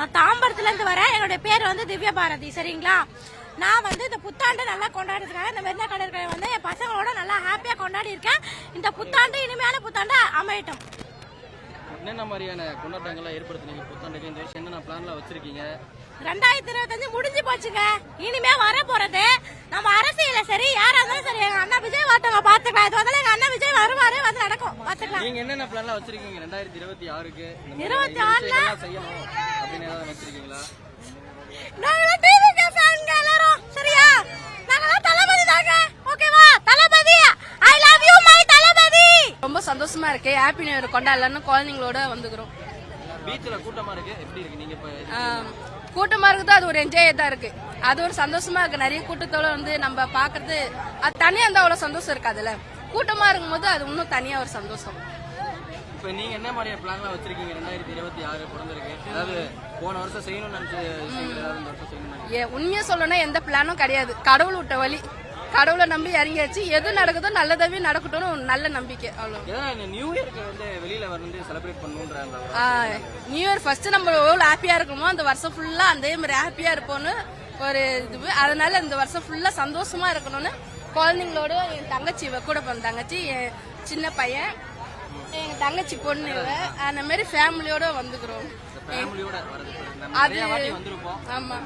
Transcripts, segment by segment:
நான் தாம்பரத்துல இருந்து வரேன். என்னுடைய பேர் வந்து திவ்யா பாரதி. சரிங்களா, நான் வந்து இந்த புத்தாண்டு நல்லா கொண்டாடுறதுக்காக இந்த மெரினா கடற்கரை வந்து என் பசங்களோட நல்லா ஹாப்பியா கொண்டாடி இருக்கேன். இந்த புத்தாண்டு இனிமையான புத்தாண்டு அமையட்டும். என்னென்ன மாதிரியான கொண்டாட்டங்கள்லாம் ஏற்படுத்தினீங்க புத்தாண்டுக்கு? இந்த வருஷம் என்னென்ன பிளான்லாம் வச்சிருக்கீங்க? 2025 முடிஞ்சு போச்சுங்க. இனிமே வர போறது நம்ம அரசியல சரி யாரா இருந்தாலும் சரி எங்க அண்ணா விஜய் வார்த்தவங்க பாத்துக்கலாம். இது வந்து எங்க அண்ணா விஜய் வருவாரு, வந்து நடக்கும், பாத்துக்கலாம். நீங்க என்னென்ன பிளான்லாம் வச்சிருக்கீங்க 2026க்கு? 26ல செய்யணும் அப்படின்னு ஏதாவது வச்சிருக்கீங்களா? நாங்க டிவிக்கு ஃபேன்ங்க எல்லாரும். சரியா, நாங்க தளபதி தாங்க. ஓகேவா, தளபதி ஐ லவ் யூ மை தளபதி. ரொம்ப சந்தோஷமா இருக்கு. ஹாப்பி நியூ இயர் கொண்டாடலாம்னு குழந்தைங்களோட வந்துக்கிறோம். பீச்ல கூட்டமா இருக்கு, எப்படி இருக்கு? நீங்க இப்ப கூட்டமா இருக்குது, அது ஒரு என்ஜாய் தான் இருக்கு, அது ஒரு சந்தோஷமா இருக்கு. நிறைய கூட்டத்தோட வந்து நம்ம பாக்குறது அது தனியா இருந்தா அவ்வளவு சந்தோஷம் இருக்காதுல்ல. கூட்டமா இருக்கும்போது அது இன்னும் தனியா ஒரு சந்தோஷம். இப்ப நீங்க என்ன மாதிரியான பிளான்லாம் வச்சிருக்கீங்க 2026 பிறந்திருக்கு? அதாவது போன வருஷம் செய்யணும்னு நினைச்ச விஷயங்கள் ஏதாவது இந்த வருஷம் செய்யணும்? உண்மையா சொல்லணும்னா எந்த பிளானும் கிடையாது. கடவுள் விட்ட வழி, கடவுளை நம்பி இறங்கியாச்சு. எது நடக்குதோ நல்லதாவே நடக்கட்டும்னு நல்ல நம்பிக்கை. அவ்வளவு. நியூ இயர்க்கு வந்து வெளியில வந்து செலிப்ரேட் பண்ணுன்றாங்க. நியூ இயர் ஃபர்ஸ்ட் நம்ம எவ்வளவு ஹாப்பியா இருக்கணுமோ அந்த வருஷம் ஃபுல்லா அதே மாதிரி ஹாப்பியா இருப்போம்னு ஒரு இது. அதனால இந்த வருஷம் ஃபுல்லா சந்தோஷமா இருக்கணும்னு குழந்தைங்களோட என் தங்கச்சி கூட பிறந்த தங்கச்சி, என் சின்ன பையன், எங்க தங்கச்சி பொண்ணு, அந்த மாதிரி ஃபேமிலியோட வந்துக்கிறோம். அது ஆமா.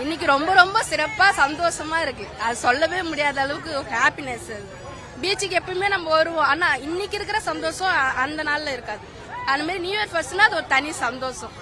இன்னைக்கு ரொம்ப ரொம்ப சிறப்பா சந்தோஷமா இருக்கு. அது சொல்லவே முடியாத அளவுக்கு ஹாப்பினஸ். பீச்சுக்கு எப்பவுமே நம்ம வருவோம், ஆனா இன்னைக்கு இருக்கிற சந்தோஷம் அந்த நாள்ல இருக்காது. அந்த மாதிரி நியூ இயர் ஃபர்ஸ்ட்னா அது ஒரு தனி சந்தோஷம்.